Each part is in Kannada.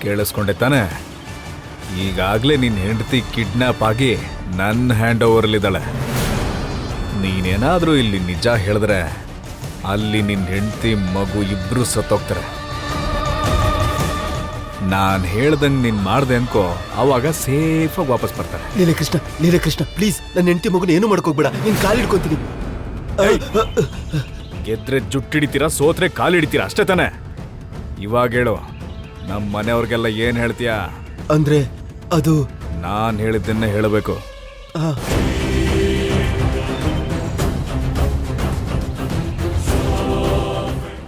ಕೇಳಿಸ್ಕೊಂಡೆ ತಾನೆ? ಈಗಾಗಲೇ ನಿನ್ನ ಹೆಂಡತಿ ಕಿಡ್ನಾಪ್ ಆಗಿ ನನ್ನ ಹ್ಯಾಂಡ್ ಓವರಲ್ಲಿದ್ದಾಳೆ. ನೀನೇನಾದರೂ ಇಲ್ಲಿ ನಿಜ ಹೇಳಿದ್ರೆ ಅಲ್ಲಿ ನಿನ್ನ ಹೆಂಡತಿ ಮಗು ಇಬ್ಬರು ಸತ್ತೋಗ್ತಾರೆ. ನಾನು ಹೇಳ್ದಂಗೆ ನೀನು ಮಾಡ್ದೆ ಅನ್ಕೋ, ಅವಾಗ ಸೇಫಾಗಿ ವಾಪಸ್ ಬರ್ತಾರೆ. ನೀಲಕೃಷ್ಣ ಪ್ಲೀಸ್, ನನ್ನ ಹೆಂಡತಿ ಮಗುನ ಏನು ಮಾಡ್ಕೋಗ್ಬೇಡ, ನೀನ್ ಕಾಲಿಡ್ಕೊಂತೀನಿ. ಗೆದ್ರೆ ಜುಟ್ಟಿಡಿತೀರಾ, ಸೋತ್ರೆ ಕಾಲಿಡಿತೀರಾ, ಅಷ್ಟೇ ತಾನೆ? ಇವಾಗ ಹೇಳು, ನಮ್ಮ ಮನೆಯವ್ರಿಗೆಲ್ಲ ಏನು ಹೇಳ್ತೀಯಾ? ಅಂದ್ರೆ ಅದು ನಾನು ಹೇಳಿದ್ದನ್ನೇ ಹೇಳಬೇಕು.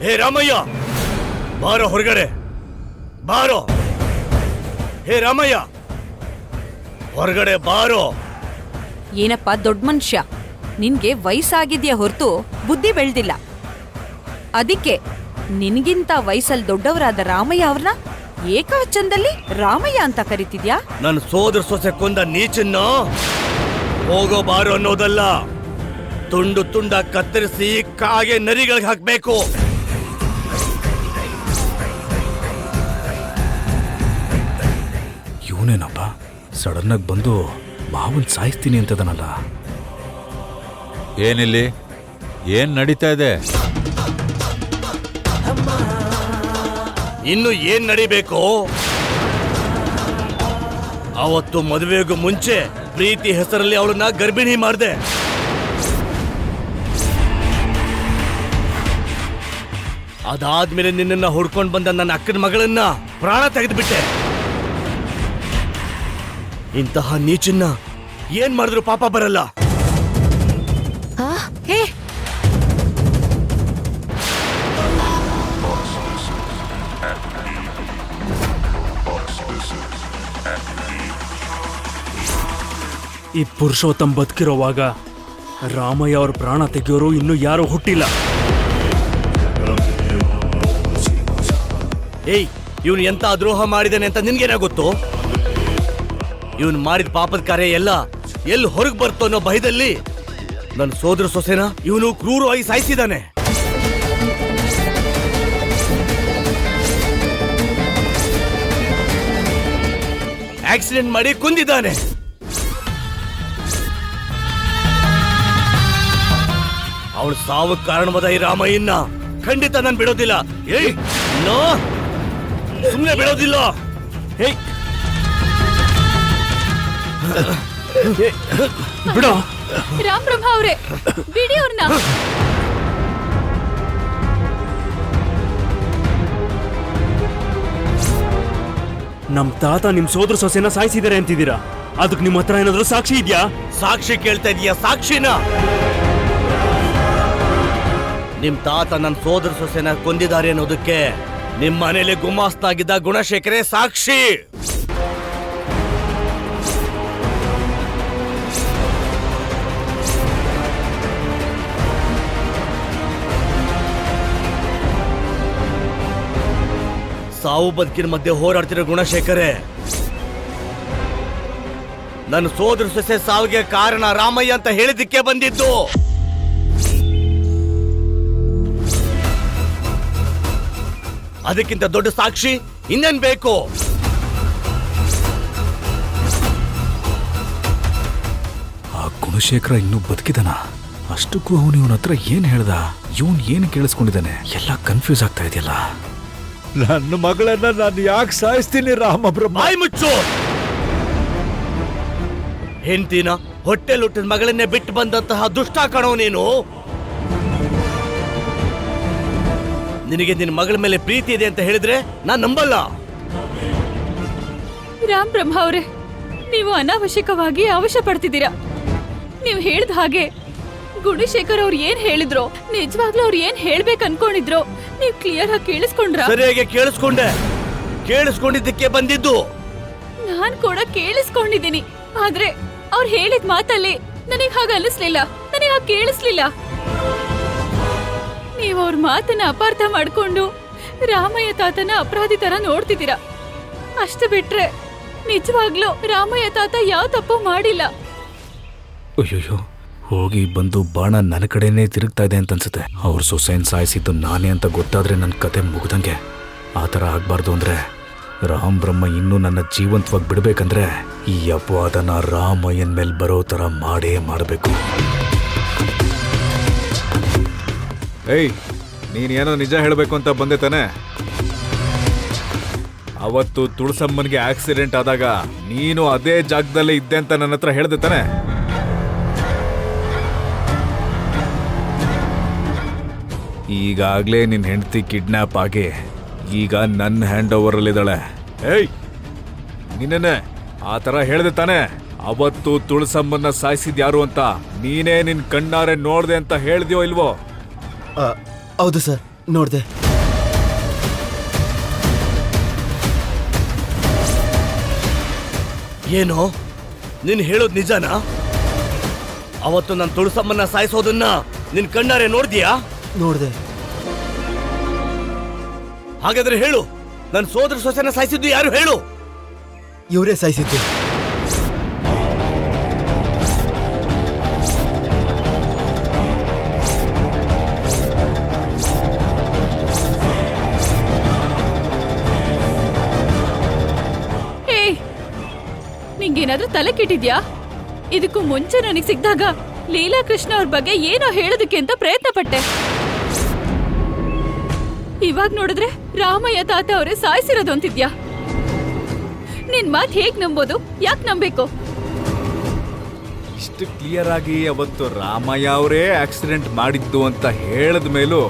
ಹೇ ರಾಮಯ್ಯ, ಬಾರೋ ಹೊರಗಡೆ ಬಾರೋ. ಹೇ ರಾಮಯ್ಯ, ಹೊರಗಡೆ ಬಾರೋ. ಏನಪ್ಪ ದೊಡ್ಡ ಮನುಷ್ಯ, ನಿನ್ಗೆ ವಯಸ್ಸಾಗಿದ್ಯಾ ಹೊರತು ಬುದ್ಧಿ ಬೆಳ್ದಿಲ್ಲ. ಅದಕ್ಕೆ ನಿನ್ಗಿಂತ ವಯಸ್ಸಲ್ಲಿ ದೊಡ್ಡವರಾದ ರಾಮಯ್ಯ ಅವ್ರನ್ನ ಏಕವಚನದಲ್ಲಿ ರಾಮಯ್ಯ ಅಂತ ಕರಿತಿದ್ಯಾ? ನನ್ನ ಸೋದರ ಸೊಸೆ ಕೊಂದ ನೀಚನ್ನ ಹೋಗೋ ಬಾರೋ ಅನ್ನೋದಲ್ಲ, ತುಂಡು ತುಂಡ ಕತ್ತರಿಸಿ ಕಾಗೆ ನರಿಗಳಿಗೆ ಹಾಕ್ಬೇಕು. ಇವನೇನಪ್ಪ ಸಡನ್ನಾಗಿ ಬಂದು ಮಾವನ್ ಸಾಯಿಸ್ತೀನಿ ಅಂತದನಲ್ಲ. ಏನಿಲ್ಲಿ ಏನ್ ನಡೀತಾ ಇದೆ? ಇನ್ನು ಏನ್ ನಡಿಬೇಕು? ಅವತ್ತು ಮದುವೆಗೂ ಮುಂಚೆ ಪ್ರೀತಿ ಹೆಸರಲ್ಲಿ ಅವಳನ್ನ ಗರ್ಭಿಣಿ ಮಾಡಿದೆ. ಅದಾದ್ಮೇಲೆ ನಿನ್ನನ್ನ ಹುಡ್ಕೊಂಡು ಬಂದ ನನ್ನ ಅಕ್ಕನ ಮಗಳನ್ನ ಪ್ರಾಣ ತೆಗೆದುಬಿಟ್ಟೆ. ಇಂತಹ ನೀಚನ್ನ ಏನ್ ಮಾಡಿದ್ರು ಪಾಪ ಬರಲ್ಲ. ಹೇ, ಈ ಪುರುಷೋತ್ತಮ್ ಬದುಕಿರೋವಾಗ ರಾಮಯ್ಯ ಅವ್ರ ಪ್ರಾಣ ತೆಗೆಯೋರು ಇನ್ನೂ ಯಾರೂ ಹುಟ್ಟಿಲ್ಲ. ಏಯ್, ಇವನು ಎಂತ ದ್ರೋಹ ಮಾಡಿದಾನೆ ಅಂತ ನಿನ್ಗೇನ ಗೊತ್ತು? ಇವನು ಮಾಡಿದ ಪಾಪದ ಕಾರ್ಯ ಎಲ್ಲ ಎಲ್ಲಿ ಹೊರಗೆ ಬರ್ತೋ ಅನ್ನೋ ಭಯದಲ್ಲಿ ನನ್ನ ಸೋದರ ಸೊಸೆನ ಇವನು ಕ್ರೂರವಾಗಿ ಸಾಯಿಸಿದಾನೆ. ಆಕ್ಸಿಡೆಂಟ್ ಮಾಡಿ ಕೊಂದಿದ್ದಾನೆ. ಅವಳು ಸಾವು ಕಾರಣವಾದ ಈ ರಾಮಯ್ಯನ ಖಂಡಿತ ನಾನು ಬಿಡೋದಿಲ್ಲ. ಏಯ್, ಸುಮ್ಮನೆ ಬಿಡೋದಿಲ್ಲ. ಏಯ್, ಬಿಡೋ. ರಾಮ್ ಬ್ರಹ್ಮ ಅವರೇ, ಬಿಡಿ ಅವ್ರನ್ನ. ನಮ್ ತಾತ ನಿಮ್ ಸೋದರ ಸೊಸೆನ ಸಾಯಿಸಿದಾರೆ ಅಂತಿದ್ದೀರಾ? ಅದಕ್ಕೆ ನಿಮ್ಮ ಹತ್ರ ಏನಾದ್ರು ಸಾಕ್ಷಿ ಇದೆಯಾ? ಸಾಕ್ಷಿ ಕೇಳ್ತಾ ಇದೀಯಾ? ಸಾಕ್ಷಿನ? ನಿಮ್ ತಾತ ನನ್ನ ಸೋದರ ಸೊಸೆನ ಕೊಂದಿದ್ದಾರೆ ಅನ್ನೋದಕ್ಕೆ ನಿಮ್ ಮನೇಲಿ ಗುಮಾಸ್ತನಾಗಿದ್ದ ಗುಣಶೇಖರೇ ಸಾಕ್ಷಿ. ಸಾವು ಬದುಕಿನ ಮಧ್ಯೆ ಹೋರಾಡ್ತಿರೋ ಗುಣಶೇಖರೇ, ನನ್ನ ಸೋದರ ಸೊಸೆ ಸಾವಿಗೆ ಕಾರಣ ರಾಮಯ್ಯ ಅಂತ ಹೇಳಿದ್ದಕ್ಕೆ ಬಂದಿದ್ದು. ಅದಕ್ಕಿಂತ ದೊಡ್ಡ ಸಾಕ್ಷಿ ಇನ್ನೇನ್ ಬೇಕು? ಆ ಗುಣಶೇಖರ ಇನ್ನೂ ಬದುಕಿದನ? ಅಷ್ಟಕ್ಕೂ ಅವನು ಇವನ ಹತ್ರ ಏನ್ ಹೇಳ್ದ? ಇವನ್ ಏನ್ ಕೇಳಿಸ್ಕೊಂಡಿದ್ದಾನೆ? ಎಲ್ಲ ಕನ್ಫ್ಯೂಸ್ ಆಗ್ತಾ ಇದೆಯಲ್ಲ. ನನ್ನ ಮಗಳನ್ನ ನಾನು ಯಾಕೆ ಸಾಯಿಸ್ತೀನಿ ರಾಮಬ್ರಹ್ಮ? ಬಾಯಿ ಮುಚ್ಚು. ಹೆಂಡತಿನ ಹೊಟ್ಟೆಲುಟ್ಟಿದ ಮಗಳನ್ನೇ ಬಿಟ್ಟು ಬಂದಂತಹ ದುಷ್ಟ ಕಣೋ ನೀನು. ನಿನಗೆ ನಿನ್ನ ಮಗಳ ಮೇಲೆ ಪ್ರೀತಿ ಇದೆ ಅಂತ ಹೇಳಿದ್ರೆ ನಾನ್ ನಂಬಲ್ಲ. ರಾಮ್ ಬ್ರಹ್ಮ ಅವರೇ, ನೀವು ಅನಾವಶ್ಯಕವಾಗಿ ಅವಶ್ಯ ಪಡ್ತಿದ್ದೀರಾ. ನೀವು ಹೇಳಿದ ಹಾಗೆ ಗುಣಶೇಖರ್ ಅವ್ರು ಏನ್ ಹೇಳಿದ್ರು, ನಿಜವಾಗ್ಲೂ ಅವ್ರು ಏನ್ ಹೇಳ್ಬೇಕು ಅನ್ಕೊಂಡಿದ್ರು, ನೀವು ಕ್ಲಿಯರ್ ಆಗಿ ಕೇಳಿಸ್ಕೊಂಡ್ರ? ಸರಿಯಾಗಿ ಕೇಳಿಸ್ಕೊಂಡೆ. ಕೇಳಿಸ್ಕೊಂಡಿದ್ದಕ್ಕೆ ಬಂದಿದ್ದು. ನಾನ್ ಕೂಡ ಕೇಳಿಸ್ಕೊಂಡಿದ್ದೀನಿ, ಆದ್ರೆ ಅವ್ರು ಹೇಳಿದ ಮಾತಲ್ಲಿ ನನಗ್ ಹಾಗ ಅನಿಸ್ಲಿಲ್ಲ, ನನಗ್ ಹಾಗೆ ಕೇಳಿಸ್ಲಿಲ್ಲ. ನೀವು ಅವ್ರ ಮಾತನ್ನ ಅಪಾರ್ಥ ಮಾಡ್ಕೊಂಡು ರಾಮಯ್ಯ ತಾತನ ಅಪರಾಧಿ ತರ ನೋಡ್ತಿದ್ದೀರಾ. ಅಷ್ಟು ಬಿಟ್ರೆ ನಿಜವಾಗ್ಲೂ ರಾಮಯ್ಯ ತಾತ ಯಾವ ತಪ್ಪು ಮಾಡಿಲ್ಲ. ಅಯ್ಯೋ, ಹೋಗಿ ಬಂದು ಬಾಣ ನನ್ನ ಕಡೆನೇ ತಿರುಗ್ತಾ ಇದೆ ಅಂತ ಅನ್ಸುತ್ತೆ. ಅವ್ರ ಸೊಸೆನ್ ಸಾಯಿಸಿದ್ದು ನಾನೇ ಅಂತ ಗೊತ್ತಾದ್ರೆ ನನ್ನ ಕತೆ ಮುಗ್ದಂಗೆ. ಆ ಥರ ಆಗ್ಬಾರ್ದು ಅಂದ್ರೆ ರಾಮ್ ಬ್ರಹ್ಮ ಇನ್ನೂ ನನ್ನ ಜೀವಂತವಾಗಿ ಬಿಡ್ಬೇಕಂದ್ರೆ ಈ ಅಪವಾದನ ರಾಮಯ್ಯನ್ ಮೇಲೆ ಬರೋ ಥರ ಮಾಡೇ ಮಾಡಬೇಕು. ಏಯ್, ನೀನೇನೋ ನಿಜ ಹೇಳಬೇಕು ಅಂತ ಬಂದೆ ತಾನೆ? ಅವತ್ತು ತುಳಸಮ್ಮನಿಗೆ ಆಕ್ಸಿಡೆಂಟ್ ಆದಾಗ ನೀನು ಅದೇ ಜಾಗದಲ್ಲೇ ಇದ್ದೆ ಅಂತ ನನ್ನ ಹತ್ರ ಹೇಳ್ದೆ ತಾನೆ? ಈಗಾಗಲೇ ನಿನ್ನ ಹೆಂಡತಿ ಕಿಡ್ನ್ಯಾಪ್ ಆಗಿ ಈಗ ನನ್ನ ಹ್ಯಾಂಡ್ ಓವರಲ್ಲಿದ್ದಾಳೆ. ಏಯ್, ನಿನ್ನೆ ಆ ಥರ ಹೇಳ್ದೆ ತಾನೆ? ಅವತ್ತು ತುಳಸಮ್ಮನ್ನ ಸಾಯಿಸಿದ್ ಯಾರು ಅಂತ ನೀನೇ ನಿನ್ ಕಣ್ಣಾರೆ ನೋಡ್ದೆ ಅಂತ ಹೇಳ್ದ್ಯೋ ಇಲ್ವೋ? ಹೌದು ಸರ್, ನೋಡ್ದೆ. ಏನೋ ನೀನ್ ಹೇಳೋದ್ ನಿಜನಾ? ಅವತ್ತು ನನ್ನ ತುಳಸಮ್ಮನ್ನ ಸಾಯಿಸೋದನ್ನ ನಿನ್ ಕಣ್ಣಾರೆ ನೋಡ್ತೀಯಾ? ನೋಡ್ದೆ. ಹಾಗಾದ್ರೆ ಹೇಳು, ನನ್ನ ಸೋದರ ಸೊಸೆನ ಸಾಯಿಸಿದ್ದು ಯಾರು ಹೇಳು? ಇವರೇ ಸಾಯಿಸಿದ್ದು. ನಿಂಗೇನಾದ್ರೂ ತಲೆ ಕೆಟ್ಟಿದ್ಯಾ? ಇದಕ್ಕೂ ಮುಂಚೆ ನನಗೆ ಸಿಕ್ಕಿದಾಗ ಲೀಲಾ ಕೃಷ್ಣ ಅವ್ರ ಬಗ್ಗೆ ಏನೋ ಹೇಳೋದಕ್ಕೆ ಅಂತ ಪ್ರಯತ್ನ ಪಟ್ಟೆ. ಇವಾಗ ನೋಡಿದ್ರೆ ರಾಮಯ್ಯ ತಾತ ಅವರೇ ಸಾಯಿಸಿರೋದು ಅಂತಿದ್ಯಾ? ನಿನ್ ಮಾತ್ ಹೇಗ್ ನಂಬೋದು? ಯಾಕೆ ನಂಬೇಕು? ಇಷ್ಟು ಕ್ಲಿಯರ್ ಆಗಿ ಅವತ್ತು ರಾಮಯ್ಯ ಅವರೇ ಆಕ್ಸಿಡೆಂಟ್ ಮಾಡಿದ್ದು ಅಂತ ಹೇಳಿದ ಮೇಲೂ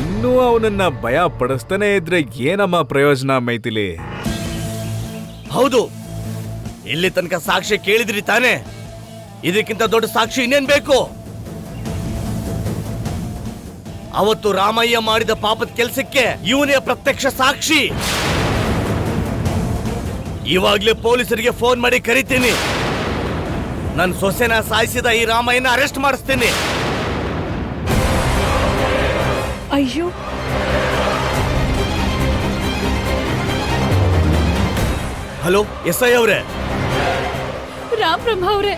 ಇನ್ನೂ ಅವನನ್ನ ಭಯ ಪಡಿಸ್ತಾನೆ ಇದ್ರೆ ಏನಮ್ಮ ಪ್ರಯೋಜನ ಮೈಥಿಲಿ? ಹೌದು, ಇಲ್ಲಿ ತನಕ ಸಾಕ್ಷಿ ಕೇಳಿದ್ರಿ ತಾನೆ? ಇದಕ್ಕಿಂತ ದೊಡ್ಡ ಸಾಕ್ಷಿ ಇನ್ನೇನ್ ಬೇಕು? ಅವತ್ತು ರಾಮಯ್ಯ ಮಾಡಿದ ಪಾಪದ ಕೆಲ್ಸಕ್ಕೆ ಇವನೇ ಪ್ರತ್ಯಕ್ಷ ಸಾಕ್ಷಿ. ಇವಾಗ್ಲೇ ಪೊಲೀಸರಿಗೆ ಫೋನ್ ಮಾಡಿ ಕರಿತೀನಿ. ನನ್ನ ಸೊಸೆನ ಸಾಯಿಸಿದ ಈ ರಾಮಯ್ಯನ ಅರೆಸ್ಟ್ ಮಾಡಿಸ್ತೀನಿ. ಅಯ್ಯೋ, ಹಲೋ, ಎಸ್ ಐ ಅವರೇ? ರಾಮ್ ಬ್ರಹ್ಮ ಅವರೇ,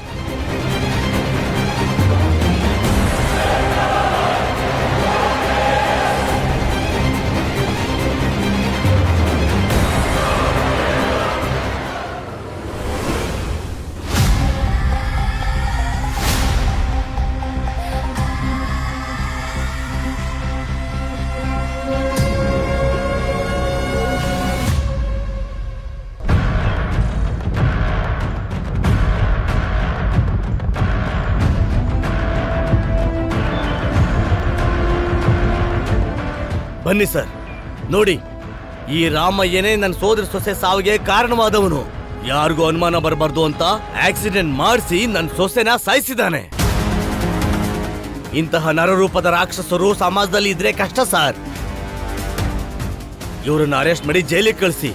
ಬನ್ನಿ ಸರ್, ನೋಡಿ, ಈ ರಾಮಯ್ಯನೇ ನನ್ನ ಸೋದರ ಸೊಸೆ ಸಾವಿಗೆ ಕಾರಣವಾದವನು. ಯಾರಿಗೂ ಅನುಮಾನ ಬರಬಾರ್ದು ಅಂತ ಆಕ್ಸಿಡೆಂಟ್ ಮಾಡಿಸಿ ನನ್ನ ಸೊಸೆನ ಸಾಯಿಸಿದ್ದಾನೆ. ಇಂತಹ ನರರೂಪದ ರಾಕ್ಷಸರು ಸಮಾಜದಲ್ಲಿ ಇದ್ರೆ ಕಷ್ಟ ಸರ್. ಇವರನ್ನ ಅರೆಸ್ಟ್ ಮಾಡಿ ಜೈಲಿಗೆ ಕಳಿಸಿ,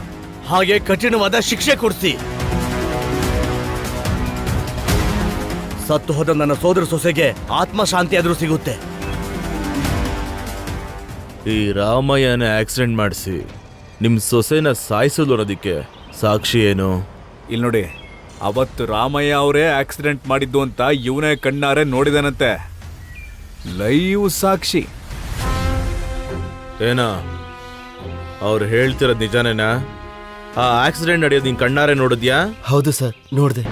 ಹಾಗೆ ಕಠಿಣವಾದ ಶಿಕ್ಷೆ ಕೊಡಿಸಿ. ಸತ್ತು ಹೋದ ನನ್ನ ಸೋದರ ಸೊಸೆಗೆ ಆತ್ಮಶಾಂತಿ ಆದ್ರೂ ಸಿಗುತ್ತೆ. ಈ ರಾಮಯ್ಯನ ಆಕ್ಸಿಡೆಂಟ್ ಮಾಡಿಸಿ ನಿಮ್ ಸೊಸೆನ ಸಾಯಿಸೋದು ಅನ್ನೋದಕ್ಕೆ ಸಾಕ್ಷಿ ಏನು? ಇಲ್ಲಿ ನೋಡಿ, ಅವತ್ತು ರಾಮಯ್ಯ ಅವರೇ ಆಕ್ಸಿಡೆಂಟ್ ಮಾಡಿದ್ದು ಅಂತ ಇವನೇ ಕಣ್ಣಾರೆ ನೋಡಿದನಂತೆ. ಲೈವ್ ಸಾಕ್ಷಿ. ಏನ ಅವ್ರು ಹೇಳ್ತಿರೋದು ನಿಜನೇನಾ? ಆ ಆಕ್ಸಿಡೆಂಟ್ ನಡೆಯೋದು ನಿನ್ ಕಣ್ಣಾರೆ ನೋಡಿದ್ಯಾ? ಹೌದು ಸರ್, ನೋಡ್ದೆ.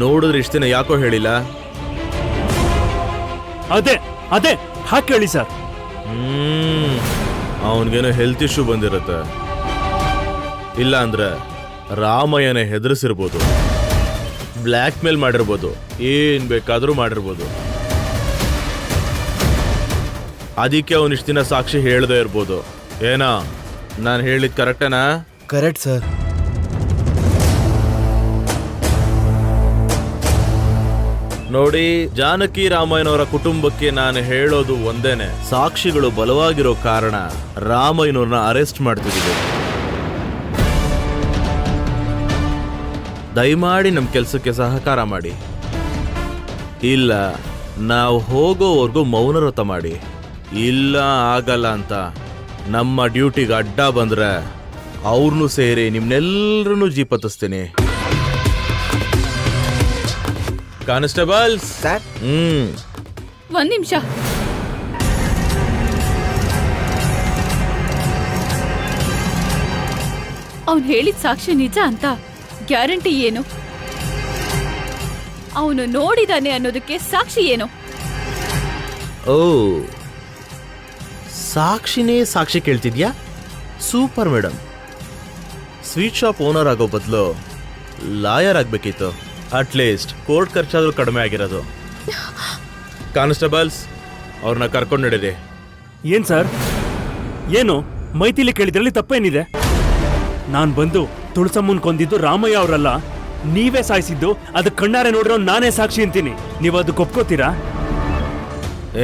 ನೋಡಿದ್ರೆ ಇಷ್ಟ ದಿನ ಯಾಕೋ ಹೇಳಿಲ್ಲ? ಅದೇ ಅದೇ ಹಾಕಿ ಹೇಳಿ ಸರ್. ಅವನಿಗೇನೋ ಹೆಲ್ತ್ ಇಶ್ಯೂ ಬಂದಿರುತ್ತೆ. ಇಲ್ಲ ಅಂದ್ರೆ ರಾಮಯ್ಯನ ಹೆದರಿಸಿರ್ಬೋದು, ಬ್ಲ್ಯಾಕ್ ಮೇಲ್ ಮಾಡಿರ್ಬೋದು, ಏನ್ ಬೇಕಾದ್ರೂ ಮಾಡಿರ್ಬೋದು. ಅದಕ್ಕೆ ಅವನು ಇಷ್ಟ ದಿನ ಸಾಕ್ಷಿ ಹೇಳ್ದೇ ಇರ್ಬೋದು. ಏನಾ ನಾನು ಹೇಳಿದ್ ಕರೆಕ್ಟೇನಾ? Correct sir. ನೋಡಿ, ಜಾನಕಿ ರಾಮಯ್ಯನವರ ಕುಟುಂಬಕ್ಕೆ ನಾನು ಹೇಳೋದು ಒಂದೇನೆ, ಸಾಕ್ಷಿಗಳು ಬಲವಾಗಿರೋ ಕಾರಣ ರಾಮಯ್ಯನವ್ರನ್ನ ಅರೆಸ್ಟ್ ಮಾಡ್ತಿದ್ದೀವಿ. ದಯಮಾಡಿ ನಮ್ಮ ಕೆಲಸಕ್ಕೆ ಸಹಕಾರ ಮಾಡಿ. ಇಲ್ಲ, ನಾವು ಹೋಗೋವರೆಗೂ ಮೌನವ್ರತ ಮಾಡಿ. ಇಲ್ಲ, ಆಗಲ್ಲ ಅಂತ ನಮ್ಮ ಡ್ಯೂಟಿಗೆ ಅಡ್ಡ ಬಂದ್ರೆ ಅವ್ರನ್ನೂ ಸೇರಿ ನಿಮ್ನೆಲ್ಲರನ್ನೂ ಜೀಪತ್ತಿಸ್ತೀನಿ. Constables sir. ಒಂದ್ ನಿಮಿಷ. ಅವನು ಹೇಳಿದ ಸಾಕ್ಷಿ ನಿಜ ಅಂತ ಗ್ಯಾರಂಟಿ ಏನು? ಅವನು ನೋಡಿದಾನೆ ಅನ್ನೋದಕ್ಕೆ ಸಾಕ್ಷಿ ಏನು? ಓ, ಸಾಕ್ಷಿನೇ ಸಾಕ್ಷಿ ಕೇಳ್ತಿದ್ಯಾ? Super madam. Sweet shop owner ಆಗೋ ಬದಲು ಲಾಯರ್ ಆಗಬೇಕಿತ್ತು. ಅಟ್ಲೀಸ್ಟ್ ಕೋರ್ಟ್ ಖರ್ಚಾದ್ರೂ ಕಡಿಮೆ ಆಗಿರೋದು. ಕಾನ್ಸ್ಟೇಬಲ್ಸ್, ಅವ್ರನ್ನ ಕರ್ಕೊಂಡು ನಡೀರಿ. ಏನ್ ಸರ್? ಏನು ಮೈತಿಲಿ ಕೇಳಿದ್ರಲ್ಲಿ ತಪ್ಪೇನಿದೆ? ನಾನ್ ಬಂದು ತುಳಸಮ್ಮನ್ ಕೊಂದಿದ್ದು ರಾಮಯ್ಯ ಅವರಲ್ಲ, ನೀವೇ ಸಾಯಿಸಿದ್ದು. ಅದು ಕಣ್ಣಾರೆ ನೋಡಿರೋ ನಾನೇ ಸಾಕ್ಷಿ ಅಂತೀನಿ. ನೀವು ಅದಕ್ಕೆ ಒಪ್ಕೋತೀರಾ?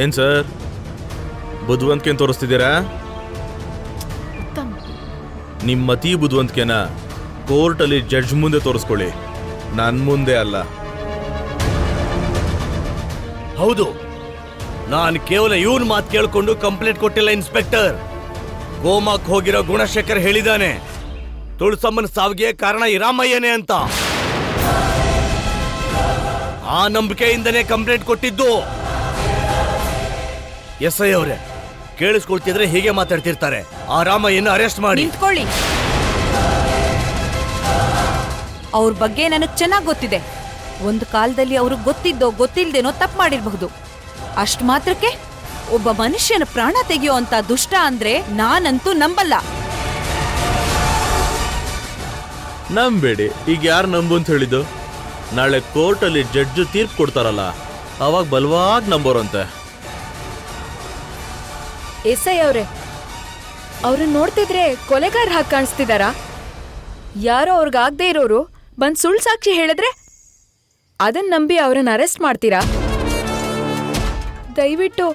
ಏನ್ ಸರ್, ಬುದ್ಧಿವಂತಿಕೆ ತೋರಿಸ್ತಿದ್ದೀರಾ? ನಿಮ್ಮ ಅತಿ ಬುದ್ಧಿವಂತಿಕೆನ ಕೋರ್ಟಲ್ಲಿ ಜಡ್ಜ್ ಮುಂದೆ ತೋರಿಸ್ಕೊಳ್ಳಿ, ನನ್ ಮುಂದೆ ಅಲ್ಲ. ಹೌದು, ನಾನು ಕೇವಲ ಇವನ್ ಮಾತು ಕೇಳ್ಕೊಂಡು ಕಂಪ್ಲೇಂಟ್ ಕೊಟ್ಟಿಲ್ಲ ಇನ್ಸ್ಪೆಕ್ಟರ್. ಗೋಮಾಕ್ ಹೋಗಿರೋ ಗುಣಶೇಖರ್ ಹೇಳಿದಾನೆ ತುಳಸಮ್ಮನ ಸಾವಿಗೆ ಕಾರಣ ಈ ರಾಮಯ್ಯನೇ ಅಂತ. ಆ ನಂಬಿಕೆಯಿಂದನೇ ಕಂಪ್ಲೇಂಟ್ ಕೊಟ್ಟಿದ್ದು. ಎಸ್ ಐ ಅವರೇ, ಕೇಳಿಸ್ಕೊಳ್ತಿದ್ರೆ ಹೀಗೆ ಮಾತಾಡ್ತಿರ್ತಾರೆ. ಆ ರಾಮಯ್ಯನ ಅರೆಸ್ಟ್ ಮಾಡಿ. ನಿಂತ್ಕೊಳ್ಳಿ. ಅವ್ರ ಬಗ್ಗೆ ನನಗೆ ಚೆನ್ನಾಗಿ ಗೊತ್ತಿದೆ. ಒಂದು ಕಾಲದಲ್ಲಿ ಅವರು ಗೊತ್ತಿದ್ದೋ ಗೊತ್ತಿಲ್ದೇನೋ ತಪ್ಪು ಮಾಡಿರಬಹುದು. ಅಷ್ಟು ಮಾತ್ರಕ್ಕೆ ಒಬ್ಬ ಮನುಷ್ಯನ ಪ್ರಾಣ ತೆಗೆಯೋ ಅಂತ ದುಷ್ಟ ಅಂದ್ರೆ ನಾನಂತೂ ನಂಬಲ್ಲ. ನಂಬೇಡಿ. ಈಗ ಯಾರು ನಂಬು ಅಂತ ಹೇಳಿದ್ದು? ನಾಳೆ ಕೋರ್ಟಲ್ಲಿ ಜಡ್ಜ್ ತೀರ್ಪು ಕೊಡ್ತಾರಲ್ಲ, ಅವಾಗ ಬಲವಾಗಿ ನಂಬೋರಂತೆ. ಎಸ್ ಐ ಅವ್ರೆ, ಅವ್ರನ್ನ ನೋಡ್ತಿದ್ರೆ ಕೊಲೆಗಾರ ಹಾಗೆ ಕಾಣಿಸ್ತಿದಾರಾ? ಯಾರೋ ಅವ್ರಿಗಾಗದೇ ಇರೋರು ಬಂದ್ ಸುಳ್ಳು ಸಾಕ್ಷಿ ಹೇಳಿದ್ರೆ ಅದನ್ನ ನಂಬಿ ಅವ್ರನ್ನ ಅರೆಸ್ಟ್ ಮಾಡ್ತೀರಾ? ದಯವಿಟ್ಟು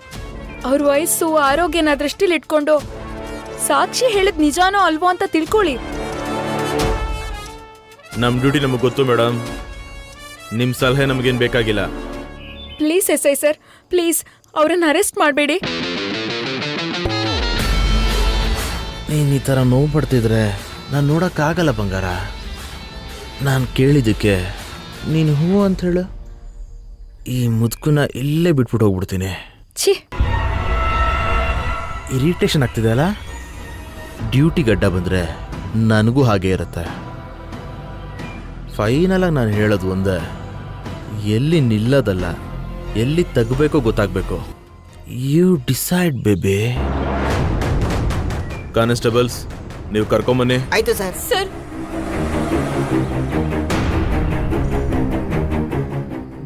ಅವ್ರ ವಯಸ್ಸು ಆರೋಗ್ಯನ ದೃಷ್ಟಿಲಿ ಇಟ್ಕೊಂಡು ಸಾಕ್ಷಿ ಹೇಳಿದ್ ನಿಜಾನೋ ಅಲ್ವೋ ಅಂತ ತಿಳ್ಕೊಳ್ಳಿ. ನಮ್ಮ ಡ್ಯೂಟಿ ನಮಗೆ ಗೊತ್ತು ಮೇಡಮ್. ನಿಮ್ಮ ಸಲಹೆ ನಮಗೇನು ಬೇಕಾಗಿಲ್ಲ. Please S I sir, please ಅವ್ರನ್ನ ಅರೆಸ್ಟ್ ಮಾಡಬೇಡಿ. ನೀನು ಈ ಥರ ನೋವು ಪಡ್ತಿದ್ರೆ ನಾನು ನೋಡೋಕ್ಕಾಗಲ್ಲ ಬಂಗಾರ. ನಾನು ಕೇಳಿದ್ದಕ್ಕೆ ನೀನು ಹೂ ಅಂತ ಹೇಳು, ಈ ಮುದುಕನ್ನ ಇಲ್ಲೇ ಬಿಟ್ಬಿಟ್ಟು ಹೋಗ್ಬಿಡ್ತೀನಿ. ಛೀ, ಇರಿಟೇಷನ್ ಆಗ್ತಿದೆ ಅಲ್ಲ? ಡ್ಯೂಟಿ ಗಡ್ಡ ಬಂದರೆ ನನಗೂ ಹಾಗೆ ಇರುತ್ತೆ. ಫೈನಲಾಗಿ ನಾನು ಹೇಳೋದು ಒಂದೇ, ಎಲ್ಲಿ ನಿಲ್ಲೋದಲ್ಲ, ಎಲ್ಲಿ ತೆಗಬೇಕೋ ಗೊತ್ತಾಗಬೇಕು. You decide baby. ಕಾನ್ಸ್ಟೇಬಲ್ಸ್, ನೀವು ಕರ್ಕೊಂಬನ್ನಿ. ಆಯ್ತು ಸರ್. ಸರ್,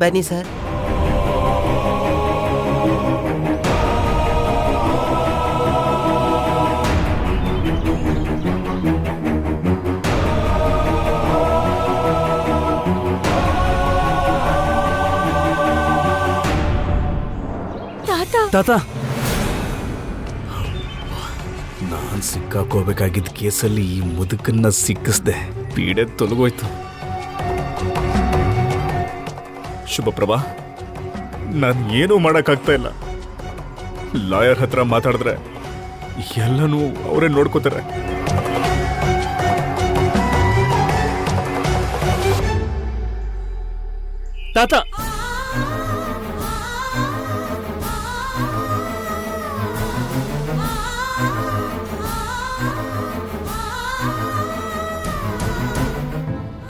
ಬನ್ನಿ ಸರ್. ತಾತ, ನಾನ್ ಸಿಕ್ಕಾಕೋಬೇಕಾಗಿದ್ದ ಕೇಸಲ್ಲಿ ಈ ಮುದುಕನ್ನ ಸಿಕ್ಕಿಸ್ದೆ. ಪೀಡೆ ತೊಲಗೋಯ್ತು. ಶುಭಪ್ರಭಾ, ನಾನು ಏನೂ ಮಾಡೋಕ್ಕಾಗ್ತಾ ಇಲ್ಲ. ಲಾಯರ್ ಹತ್ರ ಮಾತಾಡಿದ್ರೆ ಎಲ್ಲನೂ ಅವರೇ ನೋಡ್ಕೋತಾರೆ. ತಾತ,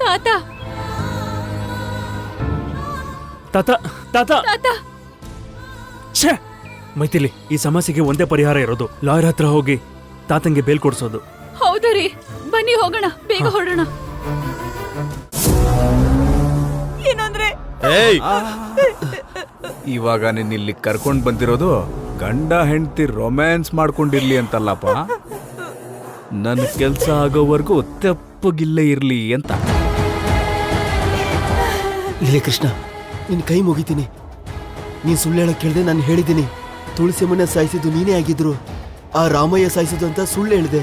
ತಾತ, ತಾತ, ತಾತ, ತಾತ. ಛೇ! ಮೈಥಿಲಿ, ಈ ಸಮಸ್ಯೆಗೆ ಒಂದೇ ಪರಿಹಾರ ಇರೋದು, ಲಾಯರ್ ಹತ್ರ ಹೋಗಿ ತಾತಂಗೆ ಬೇಲ್ ಕೊಡ್ಸೋದು. ಹೌದು ರೀ, ಬನ್ನಿ ಹೋಗೋಣ, ಬೇಗ ಹೊರಡೋಣ. ಏನಂದ್ರೆ ಏಯ್, ಇವಾಗ ನೀನ್ ಇಲ್ಲಿ ಕರ್ಕೊಂಡ್ ಬಂದಿರೋದು ಗಂಡ ಹೆಂಡತಿ ರೊಮ್ಯಾನ್ಸ್ ಮಾಡ್ಕೊಂಡಿರ್ಲಿ ಅಂತಲ್ಲಪ್ಪ, ನನ್ನ ಕೆಲ್ಸ ಆಗೋವರೆಗೂ ತೆಪ್ಪಗಿಲ್ಲೇ ಇರ್ಲಿ ಅಂತ. ಲೀಲೆ ಕೃಷ್ಣ, ನಿನ್ ಕೈ ಮುಗಿತೀನಿ. ನೀನ್ ಸುಳ್ಳು ಹೇಳಕ್ ಕೇಳ್ದೆ ನಾನು ಹೇಳಿದ್ದೀನಿ. ತುಳಸಿಯಮ್ಮನ ಸಾಯಿಸಿದ್ದು ನೀನೇ ಆಗಿದ್ರು, ಆ ರಾಮಯ್ಯ ಸಾಯಿಸಿದ್ದು ಅಂತ ಸುಳ್ಳು ಹೇಳಿದೆ.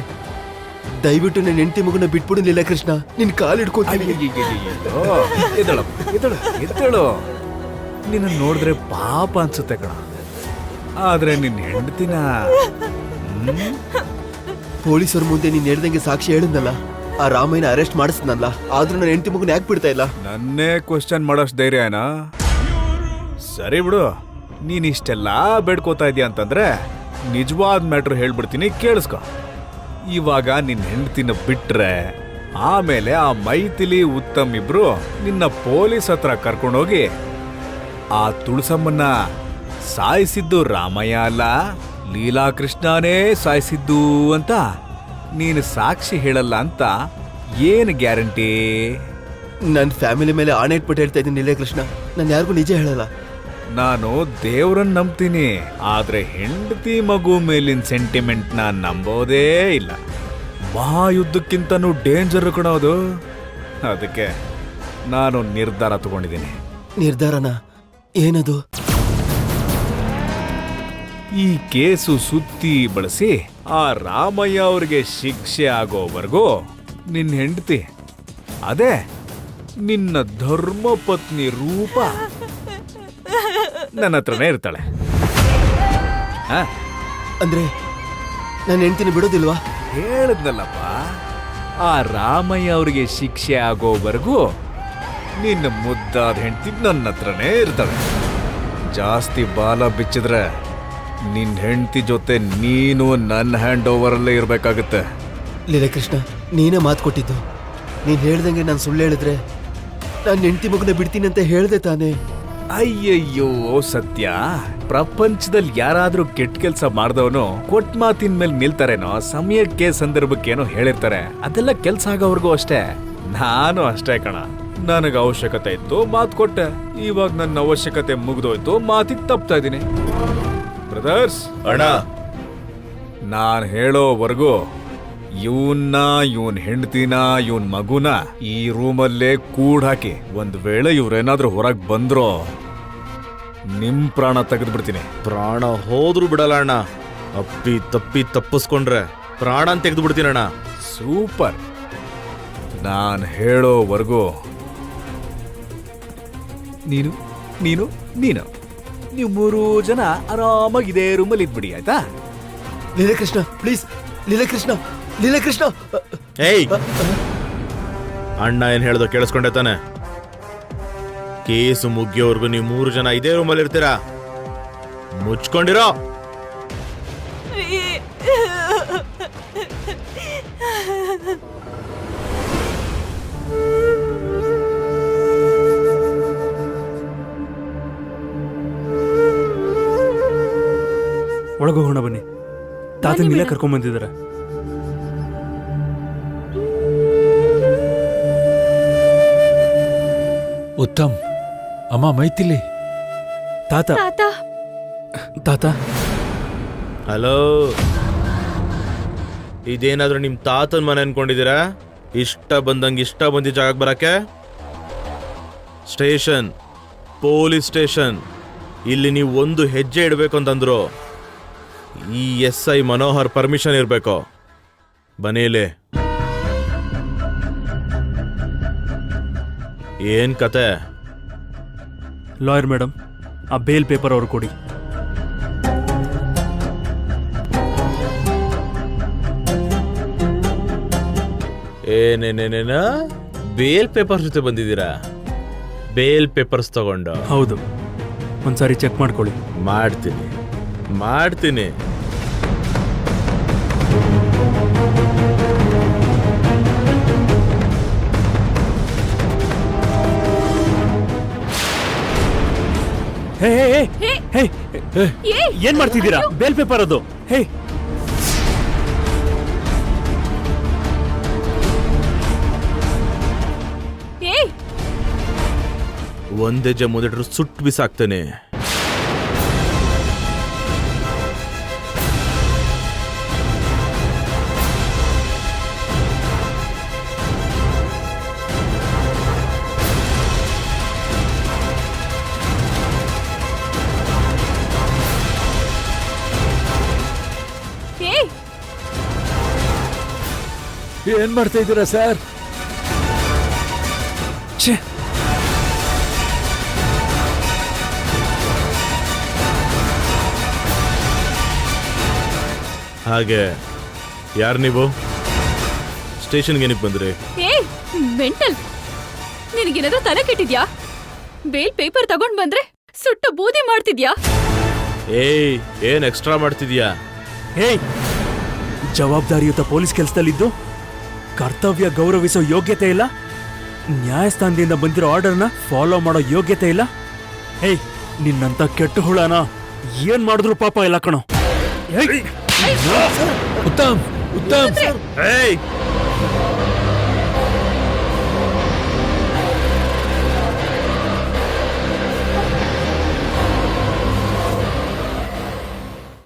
ದಯವಿಟ್ಟು ನನ್ನ ಹೆಂಡತಿ ಮಗನ ಬಿಟ್ಬಿಡು ಲೀಲೆ ಕೃಷ್ಣ, ನಿನ್ ಕಾಲು ಹಿಡ್ಕೊತೀನಿ. ಎದ್ದೇಳು. ನಿನ್ನ ನೋಡಿದ್ರೆ ಪಾಪ ಅನ್ಸುತ್ತೆ ಕಣ, ಆದ್ರೆ ನಿನ್ನ ಹೆಂಡತಿನ ಪೊಲೀಸರ ಮುಂದೆ ನೀನ್ ಹೇಳ್ದಂಗೆ ಸಾಕ್ಷಿ ಹೇಳಿದ್ನಲ್ಲ, ಆ ರಾಮಯ್ಯನ ಅರೆಸ್ಟ್ ಮಾಡಿಸ್ನಲ್ಲ, ಆದ್ರೂ ನನ್ನ ಹೆಂಡತಿ ಮಗನ ಯಾಕೆ ಬಿಡ್ತಾ ಇಲ್ಲ? ನನ್ನೇ ಕ್ವಶನ್ ಮಾಡೋಷ್ಟು ಧೈರ್ಯನಾ? ಸರಿ ಬಿಡು, ನೀನ್ ಇಷ್ಟೆಲ್ಲ ಬೇಡ್ಕೋತಾ ಇದೀಯ ಅಂತಂದ್ರೆ ನಿಜವಾದ ಮ್ಯಾಟ್ರ್ ಹೇಳ್ಬಿಡ್ತೀನಿ, ಕೇಳಿಸ್ಕೊ. ಇವಾಗ ನಿನ್ನ ಹೆಂಡತಿನ ಬಿಟ್ರೆ ಆಮೇಲೆ ಆ ಮೈಥಿಲಿ ಉತ್ತಮ್ ಇಬ್ರು ನಿನ್ನ ಪೊಲೀಸ್ ಹತ್ರ ಕರ್ಕೊಂಡೋಗಿ ಆ ತುಳಸಮ್ಮನ್ನ ಸಾಯಿಸಿದ್ದು ರಾಮಯ್ಯ ಅಲ್ಲ ಲೀಲಾಕೃಷ್ಣನೇ ಸಾಯಿಸಿದ್ದು ಅಂತ ನೀನು ಸಾಕ್ಷಿ ಹೇಳಲ್ಲ ಅಂತ ಏನು ಗ್ಯಾರಂಟಿ? ನನ್ನ ಫ್ಯಾಮಿಲಿ ಮೇಲೆ ಆಣೆ ಇಟ್ಬಿಟ್ಟು ಹೇಳ್ತಾ ಇದ್ದೀನಿ ನೀಲಕೃಷ್ಣ, ನಾನು ಯಾರಿಗೂ ನಿಜ ಹೇಳಲ್ಲ. ನಾನು ದೇವ್ರನ್ನ ನಂಬ್ತೀನಿ, ಆದ್ರೆ ಹೆಂಡತಿ ಮಗು ಮೇಲಿನ ಸೆಂಟಿಮೆಂಟ್ನ ನಂಬೋದೇ ಇಲ್ಲ. ಮಹಾಯುದ್ಧಕ್ಕಿಂತನೂ ಡೇಂಜರ್ ಕಣೋದು. ಅದಕ್ಕೆ ನಾನು ನಿರ್ಧಾರ ತಗೊಂಡಿದ್ದೀನಿ. ನಿರ್ಧಾರನ? ಏನದು? ಈ ಕೇಸು ಸುತ್ತಿ ಬಳಸಿ ಆ ರಾಮಯ್ಯ ಅವ್ರಿಗೆ ಶಿಕ್ಷೆ ಆಗೋವರೆಗೂ ನಿನ್ನ ಹೆಂಡತಿ, ಅದೇ ನಿನ್ನ ಧರ್ಮಪತ್ನಿ ರೂಪ ನನ್ನ ಹತ್ರನೇ ಇರ್ತಾಳೆ. ಅಂದ್ರೆ ನನ್ನ ಹೆಂಡ್ತಿನ ಬಿಡೋದಿಲ್ವಾ? ಹೇಳದ್ನಲ್ಲಪ್ಪ, ಆ ರಾಮಯ್ಯ ಅವ್ರಿಗೆ ಶಿಕ್ಷೆ ಆಗೋವರೆಗೂ ನಿನ್ನ ಮುದ್ದಾದ ಹೆಂಡತಿ ನನ್ನ ಹತ್ರನೇ ಇರ್ತಾಳೆ. ಜಾಸ್ತಿ ಬಾಲ ಬಿಚ್ಚಿದ್ರೆ ನಿನ್ನ ಹೆಂಡತಿ ಜೊತೆ ನೀನು ನನ್ನ ಹ್ಯಾಂಡ್ ಓವರಲ್ಲೇ ಇರಬೇಕಾಗುತ್ತೆ. ಲೀಲಾಕೃಷ್ಣ, ನೀನೇ ಮಾತು ಕೊಟ್ಟಿದ್ದು. ನೀನು ಹೇಳ್ದಂಗೆ ನಾನು ಸುಳ್ಳು ಹೇಳಿದ್ರೆ ನಾನು ಹೆಂಡತಿ ಮಗನ ಬಿಡ್ತೀನಿ ಅಂತ ಹೇಳ್ದೆ ತಾನೇ? ಅಯ್ಯಯ್ಯೋ ಸತ್ಯ, ಪ್ರಪಂಚದಲ್ಲಿ ಯಾರಾದ್ರೂ ಕೆಟ್ಟ ಕೆಲಸ ಮಾಡ್ದವನು ಕೊಟ್ಟ ಮಾತಿನ ಮೇಲೆ ನಿಲ್ತಾರೇನೋ, ಸಮಯಕ್ಕೆ ಸಂದರ್ಭಕ್ಕೇನೋ ಹೇಳಿರ್ತಾರೆ, ಅದೆಲ್ಲ ಕೆಲ್ಸ ಆಗೋವರೆಗೂ ಅಷ್ಟೇ. ನಾನು ಅಷ್ಟೇ ಕಣ. ನನಗೆ ಅವಶ್ಯಕತೆ ಇತ್ತು, ಮಾತು ಕೊಟ್ಟೆ. ಇವಾಗ ನನ್ನ ಅವಶ್ಯಕತೆ ಮುಗಿದೋಯ್ತು, ಮಾತಿಗೆ ತಪ್ತಾ ಇದ್ದೀನಿ. ಬ್ರದರ್ಸ್, ಅಣ್ಣ, ನಾನ್ ಹೇಳೋವರೆಗೂ ಇವನ್ ಹೆಂಡತಿನ ಇವನ್ ಮಗುನ ಈ ರೂಮಲ್ಲೇ ಕೂಡಾಕಿ, ಒಂದ್ ವೇಳೆ ಇವ್ರೇನಾದ್ರೂ ಹೊರಗ್ ಬಂದ್ರೋ ನಿಮ್ ಪ್ರಾಣ ತೆಗೆದ್ಬಿಡ್ತೀನಿ. ಪ್ರಾಣ ಹೋದ್ರು ಬಿಡಲ್ಲ ಅಣ್ಣ. ಅಪ್ಪಿ ತಪ್ಪಿ ತಪ್ಪಿಸ್ಕೊಂಡ್ರೆ ಪ್ರಾಣ ತೆಗೆದು ಬಿಡ್ತೀನಣ್ಣ. ಸೂಪರ್. ನಾನ್ ಹೇಳೋವರೆಗೂ ನೀನು ನೀನು ನೀನು ನೀವು 3 ಜನ ಆರಾಮಾಗಿ ಇದೇ ರೂಮಲ್ಲಿ ಇದ್ಬಿಡಿ, ಆಯ್ತಾ? ಲೀಲಾಕೃಷ್ಣ ಪ್ಲೀಸ್, ಲೀಲಾಕೃಷ್ಣ, ಲೀಲಾಕೃಷ್ಣ. ಏಯ್, ಅಣ್ಣ ಏನ್ ಹೇಳ್ದೋ ಕೇಳಿಸ್ಕೊಂಡೆ ತಾನೆ? ಕೇಸು ಮುಗಿಯೋವರೆಗೂ ನೀವು 3 ಜನ ಇದೇ ರೂಮಲ್ಲಿ ಇರ್ತೀರಾ. ಮುಚ್ಕೊಂಡಿರೋ. ಒಳಗೋಗೋಣ ಬನ್ನಿ. ತಾತನ್ ಇಲ್ಲೇ ಕರ್ಕೊಂಡ್ ಬಂದಿದ್ದಾರೆ. ಉತ್ತಮ್, ಅಮ್ಮ ಮೈಥಿಲಿ. ತಾತ ತಾತ, ತಾತ ಹಲೋ, ಇದೇನಾದ್ರೂ ನಿಮ್ ತಾತನ್ ಮನೆ ಅನ್ಕೊಂಡಿದ್ದೀರಾ? ಇಷ್ಟ ಬಂದಿ ಜಾಗಕ್ಕೆ ಬರಕ್ಕೆ? Station, police station. ಇಲ್ಲಿ ನೀವು ಒಂದು ಹೆಜ್ಜೆ ಇಡಬೇಕು ಅಂತಂದ್ರು ಈ SI ಮನೋಹರ್ ಪರ್ಮಿಷನ್ ಇರಬೇಕು. ಬನ್ನಿಲೆ. ಏನ್ ಕತೆ? ಲಾಯರ್ ಮೇಡಮ್, ಆ ಬೇಲ್ ಪೇಪರ್ ಅವ್ರು ಕೊಡಿ. ಏನೇನೇನೇನ ಬೇಲ್ ಪೇಪರ್ಸ್ ಜೊತೆ ಬಂದಿದ್ದೀರಾ? ಬೇಲ್ ಪೇಪರ್ಸ್ ತಗೊಂಡು? ಹೌದು, ಒಂದ್ಸಾರಿ ಚೆಕ್ ಮಾಡ್ಕೊಳ್ಳಿ. ಮಾಡ್ತೀನಿ. ಹೇ ಹೇ ಹೇ ಹೇ, ಏನ್ ಮಾಡ್ತಿದ್ದೀರಾ? ಬೇಲ್ ಪೇಪರ್ ಅದು. ಹೇ, ಒಂದೆಜ್ಜೆ ಮುದಿಟ್ರು ಸುಟ್ಟು ಬಿಸಾಕ್ತೇನೆ. ಏನ್ ಮಾಡ್ತಾ ಇದ್ದೀರಾ ಸರ್? ಹಾಗೆ ಯಾರು ನೀವು? ಸ್ಟೇಷನ್ಗೆ ಏನಕ್ಕೆ ಬಂದ್ರಿ? ಮೆಂಟಲ್, ನಿನಗೇನಾದ್ರೂ ತಲೆ ಕೆಟ್ಟಿದ್ಯಾ? ಬೇಲ್ ಪೇಪರ್ ತಗೊಂಡ್ ಬಂದ್ರೆ ಸುಟ್ಟು ಬೂದಿ ಮಾಡ್ತಿದ್ಯಾ? ಏಯ್, ಏನ್ ಎಕ್ಸ್ಟ್ರಾ ಮಾಡ್ತಿದ್ಯಾ? ಹೇ, ಜವಾಬ್ದಾರಿಯುತ ಪೊಲೀಸ್ ಕೆಲಸದಲ್ಲಿದ್ದು ಕರ್ತವ್ಯ ಗೌರವಿಸೋ ಯೋಗ್ಯತೆ ಇಲ್ಲ, ನ್ಯಾಯಸ್ಥಾನದಿಂದ ಬಂದಿರೋ ಆರ್ಡರ್ನ ಫಾಲೋ ಮಾಡೋ ಯೋಗ್ಯತೆ ಇಲ್ಲ. ಏಯ್, ನಿನ್ನಂತ ಕೆಟ್ಟ ಹುಳನ ಏನ್ ಮಾಡಿದ್ರು ಪಾಪ ಇಲ್ಲ ಕಣೋ. ಉತ್ತಮ್ ಉತ್ತಮ್ ಏಯ್